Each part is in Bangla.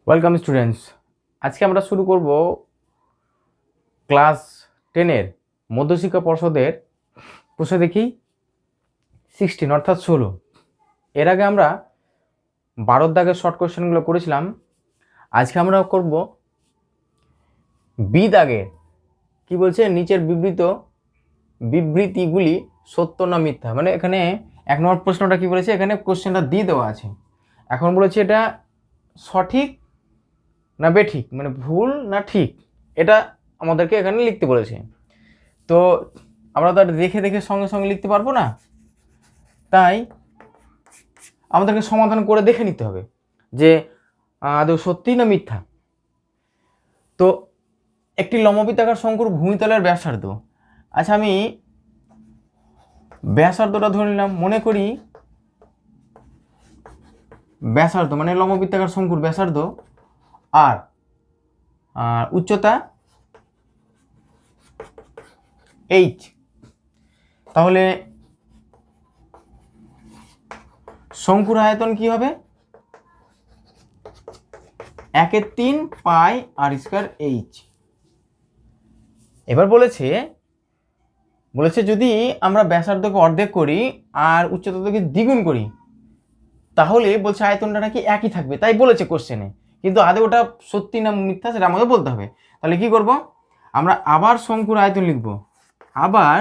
Welcome students. আজকে আমরা শুরু করব ক্লাস 10-এর মধ্যশিক্ষা পর্ষদের প্রশ্ন দেখি 16 অর্থাৎ 16। এর আগে আমরা 12 দাগের শর্ট কোয়েশ্চেনগুলো করেছিলাম। আজকে আমরা করব বি দাগের। কি বলছে, নিচের বিবৃতিগুলি সত্য না মিথ্যা। মানে এখানে 1 নম্বর প্রশ্নটা কি বলেছে, এখানে কোশ্চেনটা দিয়ে দেওয়া আছে। এখন বলেছে এটা সঠিক না বেঠিক, মানে ভুল না ঠিক, এটা আমাদেরকে এখানে লিখতে বলেছে। তো আমরা তো দেখে দেখে সঙ্গে সঙ্গে লিখতে পারবো না, তাই আমাদেরকে সমাধান করে দেখে নিতে হবে যে আদৌ সত্যি না মিথ্যা। তো একটি লম্ববৃত্তাকার শঙ্কুর ভূমিতলের ব্যাসার্ধ, আচ্ছা আমি ব্যাসার্ধটা ধরে নিলাম। মনে করি ব্যাসার্ধ মানে লম্ববৃত্তাকার শঙ্কুর ব্যাসার্ধ আর উচ্চতা h। তাহলে শঙ্কুর আয়তন কি হবে? 1/3 পাই আর স্কয়ার h। এবার বলেছে যদি আমরা ব্যাসার্ধকে অর্ধেক করি আর উচ্চতাকে দ্বিগুণ করি, তাহলে বলছে আয়তনটা নাকি একই থাকবে, তাই বলেছে কোশ্চেনে। কিন্তু আদৌ ওটা সত্যি না মিথ্যা সেটা আমাদের বলতে হবে। তাহলে কি করব, আমরা আবার শঙ্কুর আয়তন লিখব, আবার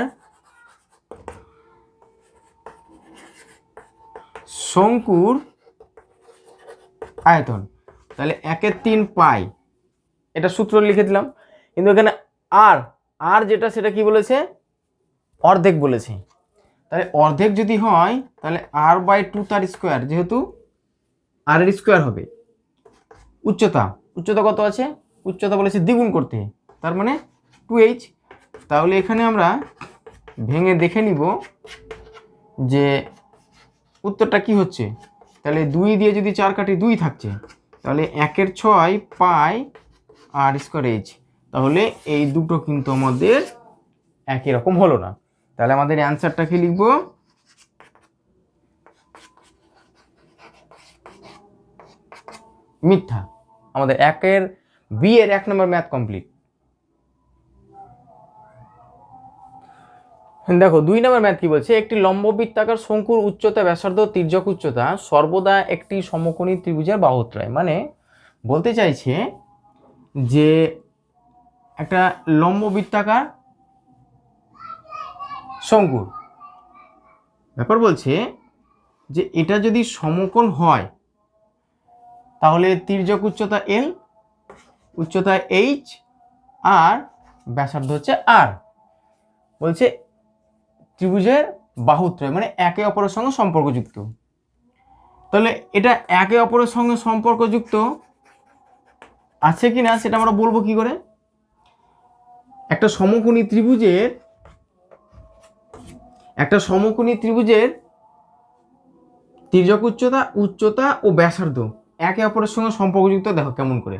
শঙ্কুর আয়তন। তাহলে 1/3 পাই, এটা সূত্র লিখে দিলাম। কিন্তু এখানে আর যেটা সেটা কি বলেছে, অর্ধেক বলেছে। তাহলে অর্ধেক যদি হয় তাহলে r/2 তার স্কোয়ার, যেহেতু r এর স্কোয়ার হবে। উচ্চতা কত আছে? উচ্চতা বলেছে দ্বিগুণ করতে, তার মানে 2h। তাহলে এখানে আমরা ভেঙে দেখে নিব যে উত্তরটা কি হচ্ছে। তাহলে 2 দিয়ে যদি 4 কাটি 2 থাকছে, তাহলে 1/6 পাই আর স্কোয়ার h। তাহলে এই দুটো কিন্তু আমাদের একই রকম হলো না। তাহলে আমাদের অ্যান্সারটা কি লিখব, মিথ্যা। আমাদের বি এর 1 নম্বর ম্যাথ কমপ্লিট। দেখো 2 নম্বর ম্যাথ কি বলছে, একটি লম্ববৃত্তাকার শঙ্কুর উচ্চতা ব্যাসার্ধ তির্যক উচ্চতা সর্বদা একটি সমকোণী ত্রিভুজের বাহুত্রয়। মানে বলতে চাইছে যে একটা লম্ববৃত্তাকার শঙ্কুর ব্যাপার বলছে যে এটা যদি সমকোণ হয় তাহলে তির্যক উচ্চতা l, উচ্চতা h আর ব্যাসার্ধ হচ্ছে r। বলছে ত্রিভুজের বাহুত্রয় মানে একে অপরের সঙ্গে সম্পর্কযুক্ত। তাহলে এটা একে অপরের সঙ্গে সম্পর্কযুক্ত আছে কিনা সেটা আমরা বলবো কি করে। একটা সমকোণী ত্রিভুজের তির্যক উচ্চতা ও ব্যাসার্ধ একে অপরের সঙ্গে সম্পর্কযুক্ত, দেখো কেমন করে।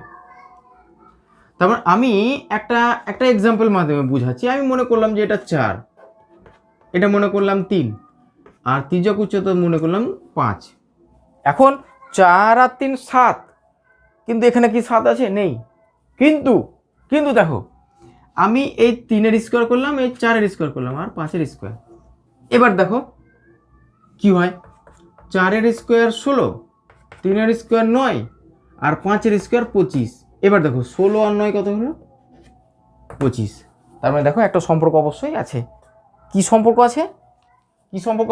তারপর আমি একটা এক্সাম্পল মাধ্যমে বুঝাচ্ছি। আমি মনে করলাম যে এটা 4, এটা মনে করলাম 3, আর তির্যক উচ্চতা মনে করলাম 5। এখন 4 আর 3 7, কিন্তু এখানে কি 7 আছে? নেই। কিন্তু দেখো আমি এই 3-এর স্কোয়ার করলাম, এই 4-এর স্কোয়ার করলাম আর 5-এর স্কোয়ার। এবার দেখো কি হয়, 4-এর স্কোয়ার 16, 3-এর স্কোয়ার 9 আর 5-এর স্কোয়ার 25। এবার দেখো 16 আর 9 কত হলো? 25। তার মানে দেখো একটা সম্পর্ক অবশ্যই আছে। কি সম্পর্ক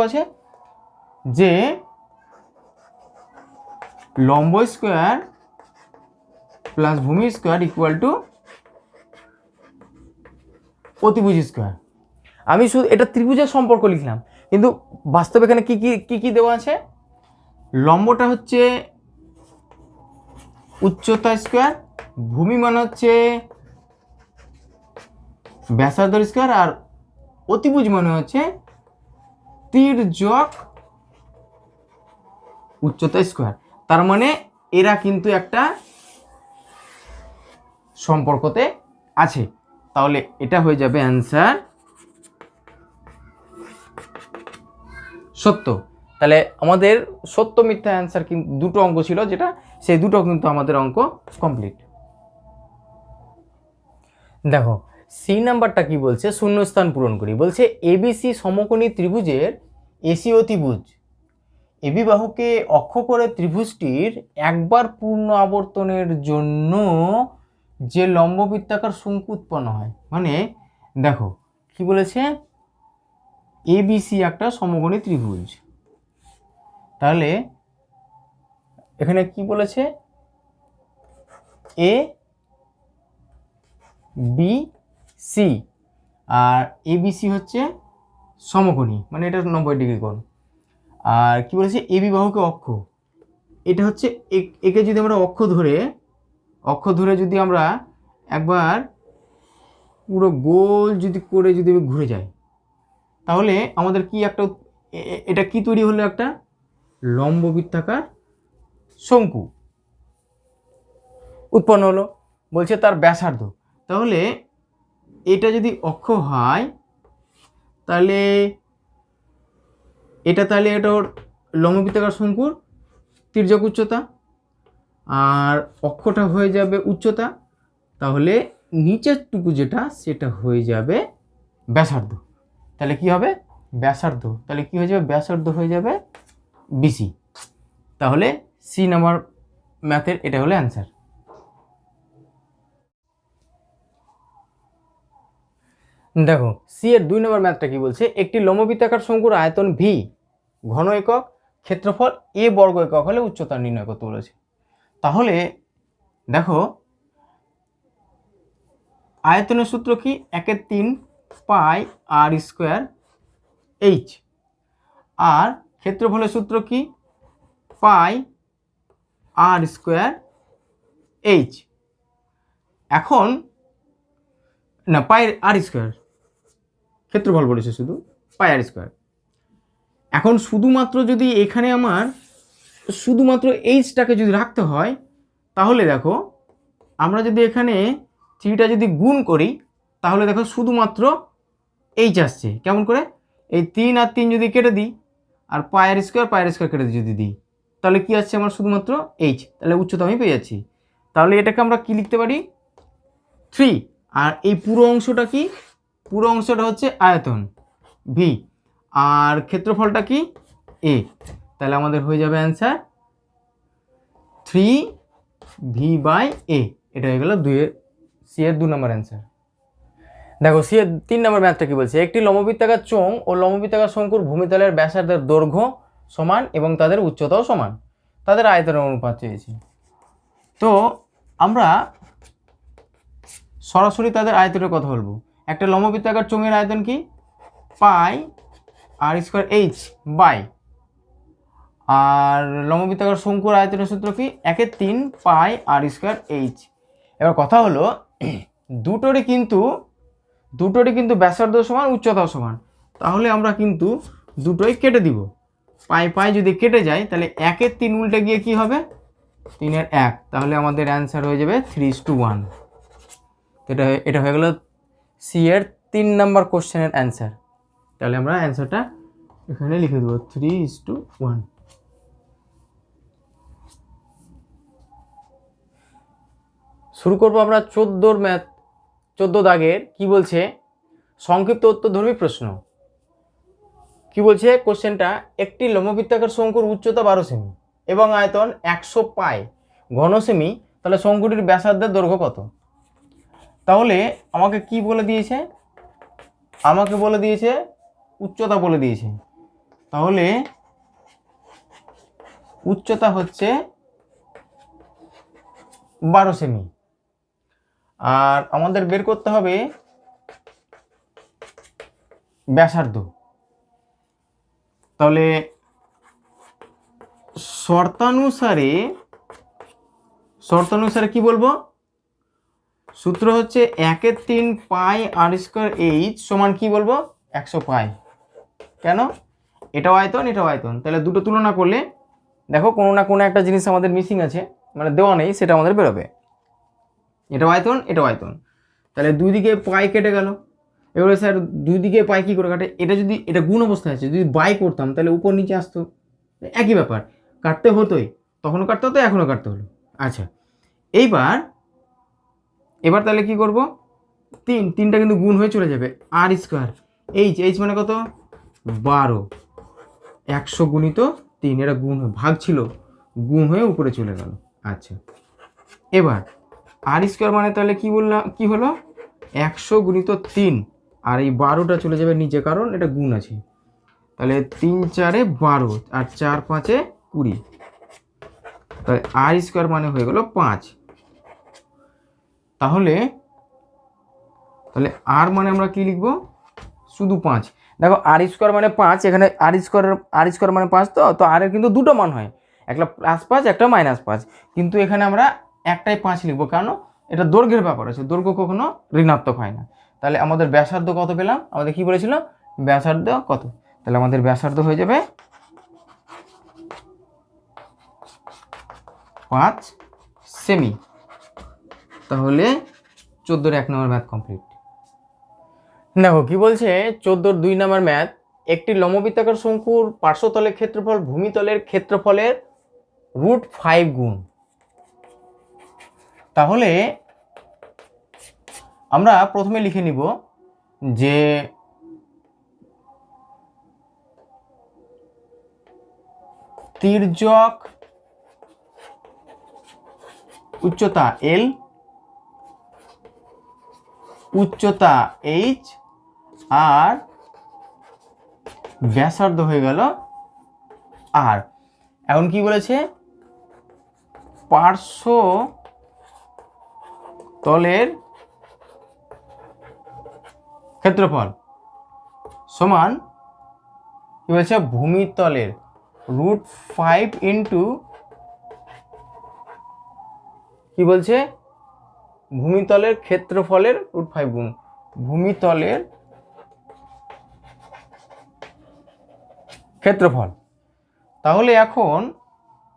আছে? যে লম্ব স্কোয়ার প্লাস ভূমি স্কোয়ার ইকুয়াল টু অতিভুজ স্কোয়ার। আমি শুধু এটা ত্রিভুজের সম্পর্ক লিখলাম, কিন্তু বাস্তবে এখানে কি দেওয়া আছে। লম্বটা হচ্ছে উচ্চতা স্কোয়ার, ভূমি মানে হচ্ছে ব্যাসার্ধ স্কোয়ার, আর অতিভুজ মানে হচ্ছে তির্যক উচ্চতা স্কোয়ার। তার মানে এরা কিন্তু একটা সম্পর্কতে আছে। তাহলে এটা হয়ে যাবে অ্যান্সার সত্য। তাহলে আমাদের সত্য মিথ্যা অ্যান্সার কিন্তু দুটো অঙ্ক ছিল, যেটা সেই দুটো কিন্তু আমাদের অঙ্ক কমপ্লিট। দেখো সি নাম্বারটা কি বলছে, শূন্যস্থান পূরণ করি। বলছে এবিসি সমকোণী ত্রিভুজের এসি অতিভুজ এবি বাহুকে অক্ষ করে ত্রিভুজটির একবার পূর্ণ আবর্তনের জন্য যে লম্ববৃত্তাকার শঙ্কু উৎপন্ন হয়। মানে দেখো কি বলেছে, এবিসি একটা সমকোণী ত্রিভুজ, তাহলে এখানে কি বলেছে, A B C R ABC হচ্ছে সমকোণী, মানে এটা 90 ডিগ্রি কোণ। আর কি বলেছে, এবি বাহুকে অক্ষ, এটা হচ্ছে একে যদি আমরা অক্ষ ধরে যদি আমরা একবার পুরো গোল যদি করে যদি ঘুরে যাই, তাহলে আমাদের কি একটা এটা কি তৈরি হলো, একটা লম্ববৃত্তাকার শঙ্কু উৎপন্ন হলো। বলছে তার ব্যাসার্ধ, তাহলে এটা যদি অক্ষ হয় তাহলে এটা লম্ববৃত্তাকার শঙ্কুর তির্যক উচ্চতা, আর অক্ষটা হয়ে যাবে উচ্চতা, তাহলে নিচের টুকু যেটা সেটা হয়ে যাবে ব্যাসার্ধ। তাহলে কি হবে, ব্যাসার্ধ, তাহলে কি হয়ে যাবে, ব্যাসার্ধ হয়ে যাবে বিসি। তাহলে সি নাম্বার ম্যাথের এটা হলো অ্যান্সার। দেখো সি এর 2 নম্বর ম্যাথটা কি বলছে, একটি লম্ববৃত্তাকার শঙ্কুর আয়তন ভি ঘন একক, ক্ষেত্রফল এ বর্গ একক হলে উচ্চতা নির্ণয় করতে বলেছে। তাহলে দেখো আয়তনের সূত্র কি, 1/3 পাই আর স্কোয়ার এইচ, আর ক্ষেত্রফলের সূত্র কি, পাই আর স্কোয়ার এইচ। এখন না, পাই আর স্কোয়ার, ক্ষেত্রফল বলেছে শুধু পাই আর স্কোয়ার। এখন শুধুমাত্র যদি এখানে আমার শুধুমাত্র এইচটাকে যদি রাখতে হয়, তাহলে দেখো আমরা যদি এখানে থ্রিটা যদি গুণ করি, তাহলে দেখো শুধুমাত্র এইচ আসছে। কেমন করে, এই 3 আর 3 যদি কেটে দিই, আর পাই আর স্কোয়ার কেটে যদি দিই, তাহলে কি আসছে আমার শুধুমাত্র এইচ। তাহলে উচ্চতা আমি পেয়ে যাচ্ছি। তাহলে এটাকে আমরা কি লিখতে পারি, 3। আর এই পুরো অংশটা কি, পুরো অংশটা হচ্ছে আয়তন ভি, আর ক্ষেত্রফলটা কি এ। তাহলে আমাদের হয়ে যাবে অ্যান্সার 3v/a। এটা হয়ে গেল সি এর 2 নম্বর অ্যান্সার। দেখো সি এর 3 নম্বর ম্যাথটা কি বলছে, একটি লম্ববৃত্তাকার চোঙ ও লম্ববৃত্তাকার শঙ্কুর ভূমিতলের ব্যাসার্ধের দৈর্ঘ্য সমান এবং তাদের উচ্চতাও সমান, তাদের আয়তনের অনুপাত চেয়েছি। তো আমরা সরাসরি তাদের আয়তনের কথা বলবো। একটা লম্ববৃত্তাকার চোঙের আয়তন কি, পাই আর স্কোয়ার এইচ বাই, আর লম্ববৃত্তাকার শঙ্কুর আয়তনের সূত্র কি, 1/3 পাই আর স্কোয়ার এইচ। এবার কথা হলো দুটোরই কিন্তু ব্যাসার্ধ সমান, উচ্চতাও সমান। তাহলে আমরা কিন্তু দুটোই কেটে দিব। পাই যদি কেটে যায়, তাহলে 1/3 উল্টে গিয়ে কি হবে, 3/1। তাহলে আমাদের অ্যান্সার হয়ে যাবে 3:1। এটা হয়ে গেল সি এর 3 নম্বর কোশ্চেনের অ্যান্সার। তাহলে আমরা অ্যান্সারটা এখানে লিখে দেবো 3:1। শুরু করবো আমরা 14 ম্যাথ, 14 দাগের। কি বলছে, সংক্ষিপ্ত উত্তরধর্মী প্রশ্ন। কি বলছে কোশ্চেনটা, একটি লম্ববৃত্তাকার শঙ্কুর উচ্চতা 12 সেমি এবং আয়তন 100 পাই ঘন সেমি, তাহলে শঙ্কুটির ব্যাসার্ধের দৈর্ঘ্য কত? তাহলে আমাকে কি বলে দিয়েছে, উচ্চতা বলে দিয়েছে। তাহলে উচ্চতা হচ্ছে 12 সেমি, আর আমাদের বের করতে হবে ব্যাসার্ধ। তাহলে শর্তানুসারে কি বলবো, সূত্র হচ্ছে 1/3 পাই আর স্কোয়ার এইচ সমান কি বলবো, 100 পাই। কেন, এটাও আয়তন, তাহলে দুটো তুলনা করলে দেখো কোনো না কোনো একটা জিনিস আমাদের মিসিং আছে, মানে দেওয়া নেই, সেটা আমাদের বেরোবে। এটাও আয়তন, তাহলে দুই দিকে পাই কেটে গেল। এবারে স্যার দুই দিকে পাই কি করে কাটে, এটা যদি এটা গুণ অবস্থায় আছে, যদি বাই করতাম তাহলে উপর নিচে আসতো, একই ব্যাপার, কাটতে হতোই, তখনও কাটতে হতো, এখনও কাটতে হলো। আচ্ছা, এবার তাহলে কি করব, তিনটা কিন্তু গুণ হয়ে চলে যাবে, আর স্কোয়ার এইচ মানে কত 12, 100 গুণিত 3, এটা গুণ ভাগ ছিল, গুণ হয়ে উপরে চলে গেল। আচ্ছা, এবার আর স্কোয়ার মানে তাহলে কি বললাম, কি হলো 100 গুণিত 3, আর এই 12টা চলে যাবে নিচে কারণ এটা গুণ আছে, তাহলে 3 4 12 আর 4 5 20, তাহলে আর স্কোয়ার মানে হয়ে গেল 5। তাহলে আর মানে আমরা কি লিখবো, শুধু 5। দেখো আর স্কোয়ার মানে 5, এখানে আর স্কোয়ার মানে 5, তো আর এর কিন্তু দুটো মান হয়, একটা +5 একটা -5, কিন্তু এখানে আমরা একটাই 5 লিখবো, কারণ এটা দৈর্ঘ্যের ব্যাপার আছে, দৈর্ঘ্য কখনো ঋণাত্মক হয় না। তাহলে আমাদের ব্যাসার্ধ কত পেলাম, আমাদের কি বলেছিল ব্যাসার্ধ কত, তাহলে আমাদের ব্যাসার্ধ হয়ে যাবে 5 সেমি। তাহলে 14-এর 1 নম্বর ম্যাথ কমপ্লিট। দেখো কি বলছে 14-র 2 নম্বর ম্যাথ, একটি লম্ববৃত্তাকার শঙ্কুর পার্শ্বতলের ক্ষেত্রফল ভূমিতলের ক্ষেত্রফলের √5 গুণ। তাহলে আমরা প্রথমে লিখে নিব যে তির্যক উচ্চতা L, উচ্চতা H, আর ব্যাসার্ধ হয়ে গেল R। এখন কি বলেছে, পার্শ্ব তলের ক্ষেত্রফল সমান কি বলেছে, ভূমিতলের √5 ইন্টু কি বলছে, ভূমিতলের ক্ষেত্রফলের √5 গুণ ভূমিতলের ক্ষেত্রফল। তাহলে এখন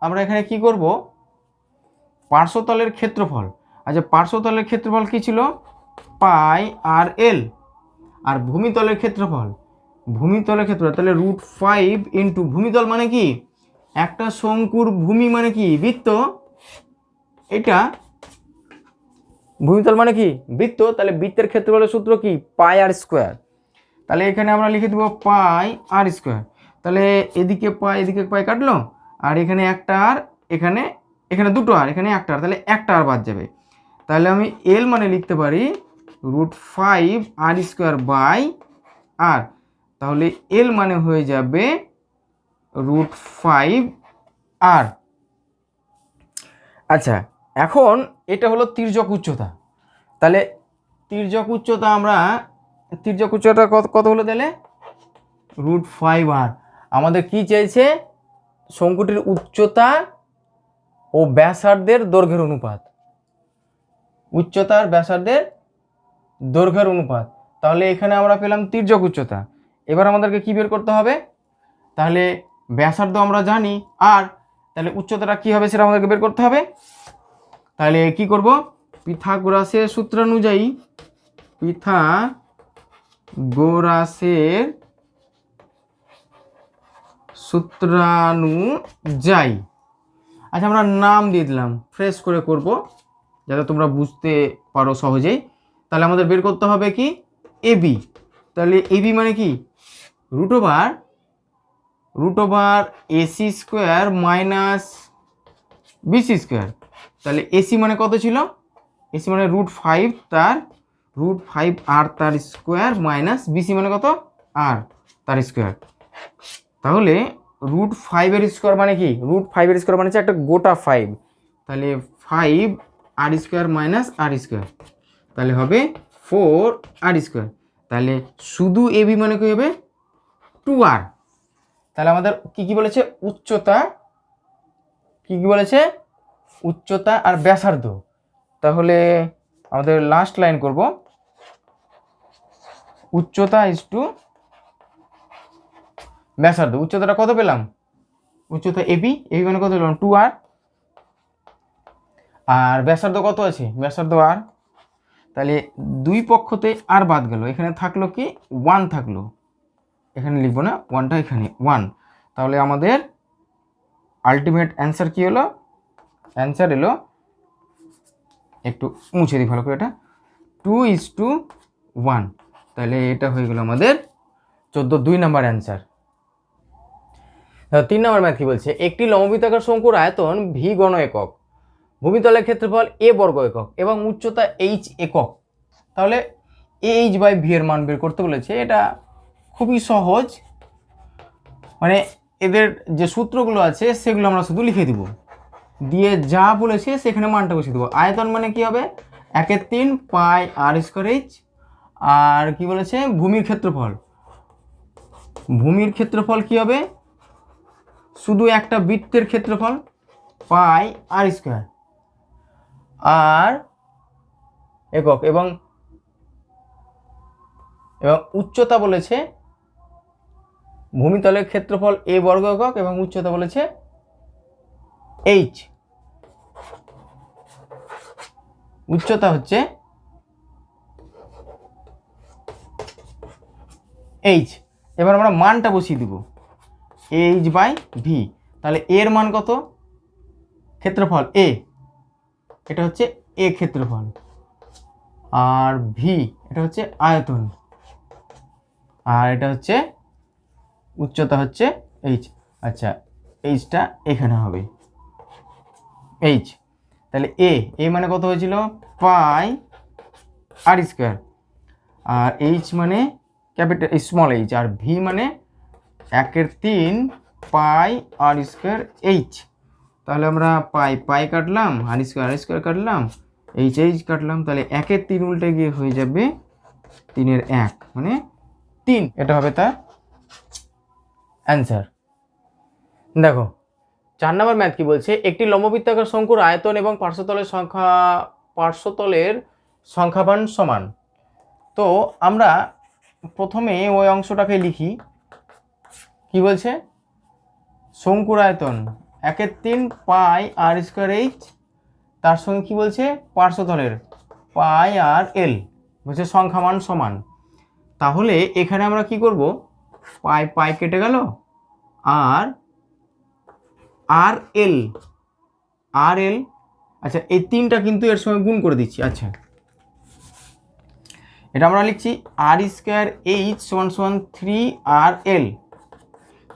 আমরা এখানে কি করব, পার্শ্বতলের ক্ষেত্রফল, আচ্ছা পার্শ্বতলের ক্ষেত্রফল কি ছিল পাই আর এল, আর ভূমিতলের ক্ষেত্রফল তাহলে √5 ইন্টু ভূমিতল মানে কি, একটা শঙ্কুর ভূমি মানে কি বৃত্ত, এটা ভূমিতল মানে কি বৃত্ত, তাহলে বৃত্তের ক্ষেত্রফলের সূত্র কি পাই আর স্কোয়ার। তাহলে এখানে আমরা লিখে দেবো পাই আর স্কোয়ার, তাহলে এদিকে পাই কাটলো, আর এখানে একটা আর, এখানে দুটো আর, এখানে একটা আর, তাহলে একটা আর বাদ যাবে। তাহলে আমি এল মানে লিখতে পারি √5 আর স্কোয়ার বাই আর, তাহলে এল মানে হয়ে যাবে √5 আর। আচ্ছা, এখন এটা হলো তির্যক উচ্চতা, তাহলে তির্যক উচ্চতা কত হলো, তাহলে √5 আর। আমাদের কি চাইছে, শঙ্কুটির উচ্চতা ও ব্যাসার্ধের দৈর্ঘ্যের অনুপাত, উচ্চতার ব্যাসার্ধের দৈর্ঘ্যের অনুপাত। তাহলে এখানে আমরা পেলাম তির্যক উচ্চতা, এবার আমাদেরকে কি বের করতে হবে, তাহলে ব্যাসার্ধ আমরা জানি, আর তাহলে উচ্চতাটা কি হবে সেটা আমাদেরকে বের করতে হবে। তাহলে কি করব, পিথাগোরাসের সূত্রানুযায়ী আচ্ছা আমরা নাম দিয়ে দিলাম, ফ্রেশ করে করব যাতে তোমরা বুঝতে পারো সহজেই। তাহলে আমাদের বের করতে হবে কি এবি, তাহলে এবি মানে কি √ওভার A C square minus B C square. তাহলে এসি মানে কত ছিল, এসি মানে √5 তার √5 আর তার স্কোয়ার মাইনাস বিসি মানে কত আর তার স্কোয়ার। তাহলে √5 এর স্কোয়ার মানে কি, √5 এর স্কোয়ার মানে হচ্ছে একটা গোটা 5, তাহলে 5 আর স্কোয়ার মাইনাস আর স্কোয়ার, তাহলে হবে 4 আর স্কোয়ার। তাহলে শুধু এবি মানে কি হবে 2r। তাহলে আমাদের কি বলেছে, উচ্চতা আর ব্যাসার্ধ। তাহলে আমাদের লাস্ট লাইন করব, উচ্চতা ইজ টু ব্যাসার্ধ। উচ্চতাটা কত পেলাম, উচ্চতা এবি মানে কত পেলাম 2r, আর ব্যাসার্ধ কত আছে, ব্যাসার্ধ আর। তাহলে দুই পক্ষতে আর বাদ গেল, এখানে থাকলো কি 1 থাকলো, এখানে লিখবো না 1টা, এখানে 1। তাহলে আমাদের আলটিমেট অ্যান্সার কী হলো? অ্যান্সার এলো, একটু মুছে দিই ভালো করে, এটা 2:1। তাহলে এটা হয়ে গেল আমাদের 2 নম্বর অ্যান্সার। 3 নম্বর ম্যাথ কি বলছে, একটি লম্ববৃত্তাকার শঙ্কুর আয়তন ভি ঘন একক, ভূমিতলের ক্ষেত্রফল এ বর্গ একক এবং উচ্চতা এইচ একক। তাহলে এইচ বাই ভি এর মান বের করতে বলেছে। এটা খুবই সহজ, মানে এদের যে সূত্রগুলো আছে সেগুলো আমরা শুধু লিখে দিব, দিয়ে যা বলেছে সেখানে মানটা বসিয়ে দেবো। আয়তন মানে কি হবে, 1/3 পাই আর স্কোয়ার এইচ। আর কি বলেছে, ভূমির ক্ষেত্রফল, ভূমির ক্ষেত্রফল কি হবে, শুধু একটা বৃত্তের ক্ষেত্রফল পাই আর স্কোয়ার আর একক, এবং উচ্চতা বলেছে ভূমিতলের ক্ষেত্রফল এ বর্গ একক এবং উচ্চতা বলেছে এইচ। উচ্চতা হচ্ছে এইচ। এবার আমরা মানটা বসিয়ে দিব, এইচ বাই ভি। তাহলে এর মান কত, ক্ষেত্রফল এ, এটা হচ্ছে এ ক্ষেত্রফল, আর ভি এটা হচ্ছে আয়তন, আর এটা হচ্ছে উচ্চতা হচ্ছে এইচ। আচ্ছা, এইচটা এখানে হবে এইচ। তাহলে এ মানে কত হয়েছিল, পাই আর স্কোয়ার, আর এইচ মানে ক্যাপিটাল স্মল এইচ, আর ভি মানে 1/3 পাই আর স্কোয়ার এইচ। তাহলে আমরা পাই কাটলাম, আর স্কোয়ার কাটলাম, এইচ কাটলাম, তাহলে 1/3 উল্টে গিয়ে হয়ে যাবে 3/1 মানে 3। এটা হবে তার অ্যান্সার। দেখো 4 নম্বর ম্যাথ কি বলছে, একটি লম্ববৃত্তাকার শঙ্কুর আয়তন এবং পার্শ্বতলের সংখ্যাবান সমান। তো আমরা প্রথমে ওই অংশটাকে লিখি। কি বলছে, শঙ্কুর আয়তন 1/3 পাই আর স্কোয়ার এইচ, তার সঙ্গে কি বলছে, পার্শ্বতলের পাই আর এল, বলছে সংখ্যামান সমান। তাহলে এখানে আমরা কি করব, পাই কেটে গেল, আর এল, আচ্ছা এই 3টা কিন্তু এর সঙ্গে গুণ করে দিচ্ছি। আচ্ছা, এটা আমরা লিখছি আর স্কোয়ার এইচ সমান 3RL।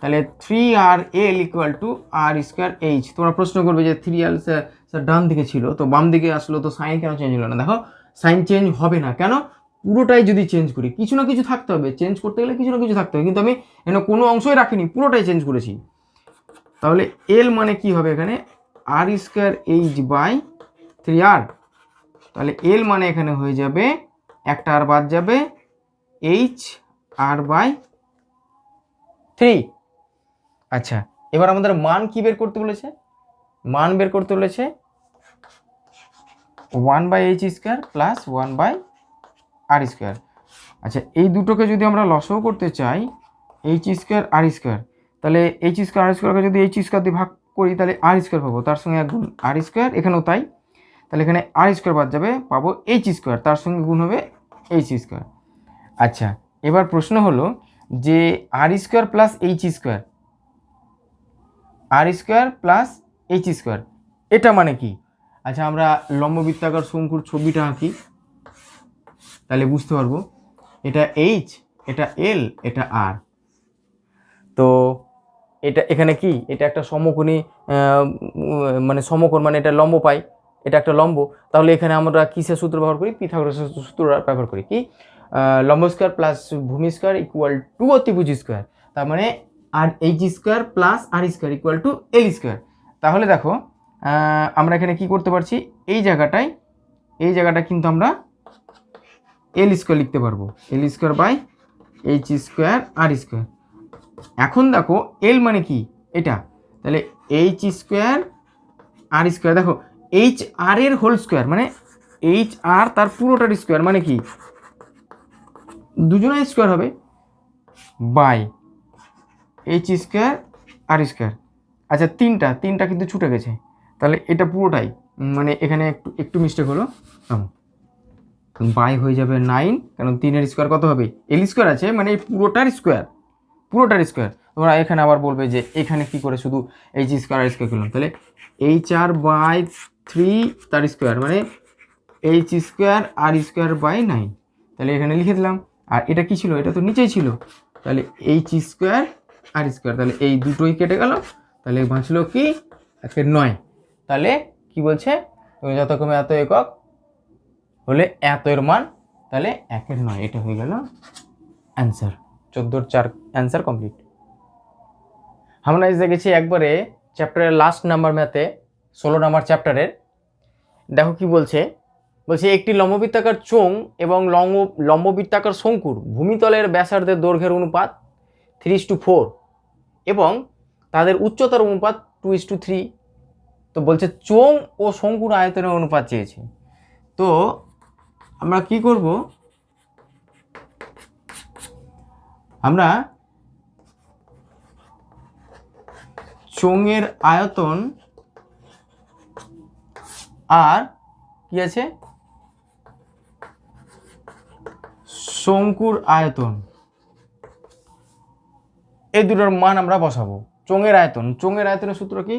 তাহলে 3RL equal to R square H. তোমরা প্রশ্ন করবে যে 3L স্যার ডান দিকে ছিল, তো বাম দিকে আসলো, তো সাইন কেন চেঞ্জ হলো না? দেখো, সাইন চেঞ্জ হবে না কেন, পুরোটাই যদি চেঞ্জ করি, কিছু না কিছু থাকতে হবে, চেঞ্জ করতে গেলে কিছু না কিছু থাকতে হবে, কিন্তু আমি এখানে কোনো অংশই রাখিনি, পুরোটাই চেঞ্জ করেছি। তাহলে এল মানে কি হবে এখানে, আর স্কোয়ার এইচ বাই 3R। তাহলে এল মানে এখানে হয়ে যাবে, একটা আর বাদ যাবে, এইচ আর বাই 3। আচ্ছা, এবার আমাদের মান কি বের করতে বলেছে, মান বের করতে বলেছে 1/h² প্লাস 1/r²। আচ্ছা, এই দুটোকে যদি আমরা লসাগু করতে চাই, h² r², তাহলে h² r²কে যদি h² দিয়ে ভাগ করি তাহলে r² পাবো, তার সঙ্গে এক গুণ r², এখানেও তাই। তাহলে এখানে r² বাদ যাবে, পাবো h², তার সঙ্গে গুণ হবে h²। আচ্ছা, এবার প্রশ্ন হলো যে r² plus h², r² plus h², এটা মানে কি? আচ্ছা, আমরা লম্ববৃত্তাকার শঙ্কুর ছবিটা আঁকি, তাহলে বুঝতে পারবো। এটা এইচ, এটা এল, এটা আর। তো এটা এখানে কি, এটা একটা সমকোণী, মানে সমকোণ, মানে এটা লম্ব পাই, এটা একটা লম্ব। তাহলে এখানে আমরা কিসের সূত্র ব্যবহার করি, পিথাগোরাসের সূত্র ব্যবহার করি। কি, লম্ব স্কোয়ার প্লাস ভূমি স্কোয়ার ইকুয়াল টু অতিভুজ স্কোয়ার। তার মানে আর h² plus r² equal to l²। তাহলে দেখো, আমরা এখানে কি করতে পারছি, এই জায়গাটা কিন্তু আমরা l² লিখতে পারবো, l² বাই h² r²। এখন দেখো এল মানে কি, এটা, তাহলে h² r², দেখো এইচ আর এর হোল স্কোয়ার, মানে এইচ আর তার পুরোটার স্কোয়ার, মানে কি দুজনের স্কোয়ার হবে, বাই h² r²। আচ্ছা, তিনটা কিন্তু ছুটে গেছে, তাহলে এটা পুরোটাই, মানে এখানে একটু মিস্টেক হলো, বাই হয়ে যাবে 9, কারণ 3-এর স্কোয়ার কত হবে, l² আছে, মানে পুরোটার স্কোয়ার, পুরোটার স্কোয়ার। তোমরা এখানে আবার বলবে যে এখানে কি করে শুধু এইচ স্কোয়ার আর স্কোয়ার করলাম, তাহলে এইচ আর বাই 3 তার স্কোয়ার মানে H square R square by 9, তাহলে এখানে লিখে দিলাম। আর এটা কি ছিল, এটা তো নিচেই ছিল, তাহলে এইচ স্কোয়ার আর স্কোয়ার, তাহলে এই দুটোই কেটে গেল, তাহলে বাঁচলো কি 9। তাহলে কি বলছে, তুমি যতক্ষণে এত একক হলে এত এর মান, তাহলে 1/9, এটা হয়ে গেল অ্যান্সার। 14-4 answer complete. আমরা এসে গেছি একবারে চ্যাপ্টারের লাস্ট নাম্বার ম্যাথে, 16 নাম্বার চ্যাপ্টারের। দেখো কি বলছে, বলছে একটি লম্ববৃত্তাকার চোঙ এবং লম্ববৃত্তাকার শঙ্কুর ভূমিতলের ব্যাসার্ধের দৈর্ঘ্যের অনুপাত 3:4 এবং তাদের উচ্চতার অনুপাত 2:3। তো বলছে চোঙ ও শঙ্কুর আয়তনের অনুপাত চেয়েছে। তো আমরা কি করব, আমরা চোঙের আয়তন আর কি আছে শঙ্কুর আয়তন, এই দুটোর মান আমরা বসাবো। চোঙের আয়তনের সূত্র কি,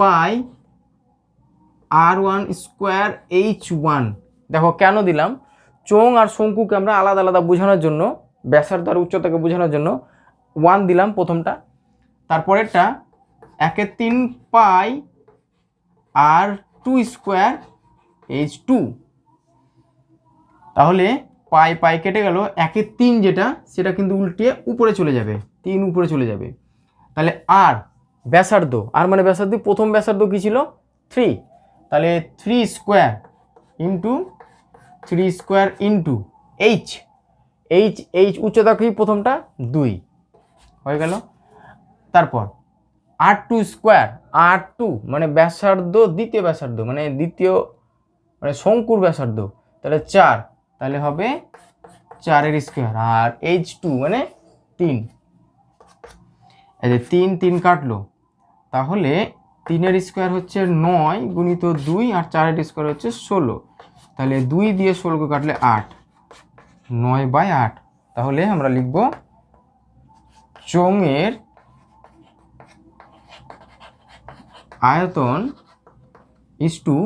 পাই r1 স্কোয়ার h1। দেখো কেন দিলাম, চোঙ আর শঙ্কুকে আমরা আলাদা আলাদা বোঝানোর জন্য, ব্যাসার্ধ আর উচ্চতাকে বোঝানোর জন্য 1 দিলাম প্রথমটা, তারপরেরটা 1/3 পাই r2 স্কোয়ার h2। তাহলে পাই পাই কেটে গেল, 1/3 যেটা সেটা কিন্তু উল্টে উপরে চলে যাবে, 3 উপরে চলে যাবে। তাহলে আর ব্যাসার্ধ, আর মানে ব্যাসার্ধ, প্রথম ব্যাসার্ধ কি ছিল 3, তাহলে 3 স্কোয়ার ইন্টু এইচ, উচ্চতা কি প্রথমটা 2 হয়ে গেল। তারপর r2 স্কোয়ার, r2 মানে ব্যাসার্ধ, দ্বিতীয় ব্যাসার্ধ মানে শঙ্কুর ব্যাসার্ধ, তাহলে 4, তাহলে হবে 4 স্কোয়ার, আর h2 মানে 3, এই যে 3 কাটলো, তাহলে 3 স্কোয়ার হচ্ছে 9 গুণিত 2 আর 4 স্কোয়ার হচ্ছে 16, তাহলে 2 দিয়ে 16 কাটলে 8, 9/8। তাহলে আমরা লিখব চোঙের আয়তন ইস্টু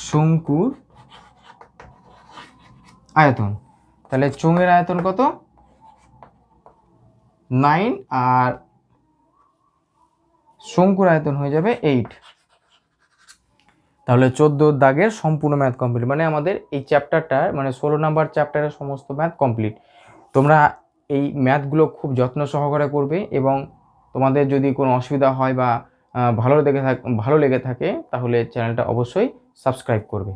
শঙ্কুর আয়তন। তাহলে চোঙের আয়তন কত 9 আর শঙ্কুর আয়তন হয়ে যাবে 8। তাহলে 14 দাগের সম্পূর্ণ ম্যাথ কমপ্লিট, মানে আমাদের এই চ্যাপ্টারটা মানে 16 নাম্বার চ্যাপ্টারের সমস্ত ম্যাথ কমপ্লিট। তোমরা এই ম্যাথগুলো খুব যত্ন সহকারে করবে এবং তোমাদের যদি কোনো অসুবিধা হয় বা ভালো লেগে থাকে তাহলে চ্যানেলটা অবশ্যই সাবস্ক্রাইব করবে।